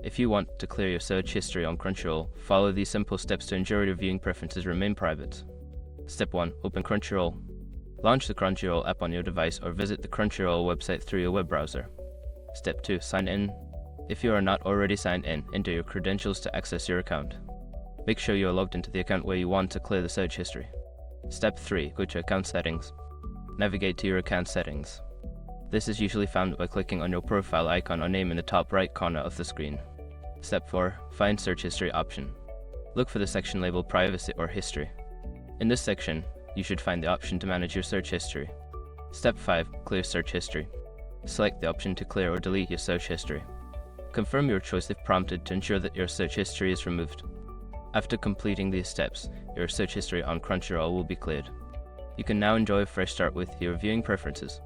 If you want to clear your search history on Crunchyroll, follow these simple steps to ensure your viewing preferences remain private. Step 1. Open Crunchyroll. Launch the Crunchyroll app on your device or visit the Crunchyroll website through your web browser. Step 2. Sign in. If you are not already signed in, enter your credentials to access your account. Make sure you are logged into the account where you want to clear the search history. Step 3. Go to Account Settings. Navigate to your account settings. This is usually found by clicking on your profile icon or name in the top right corner of the screen. Step 4. Find Search History option. Look for the section labeled Privacy or History. In this section, you should find the option to manage your search history. Step 5. Clear Search History. Select the option to clear or delete your search history. Confirm your choice if prompted to ensure that your search history is removed. After completing these steps, your search history on Crunchyroll will be cleared. You can now enjoy a fresh start with your viewing preferences.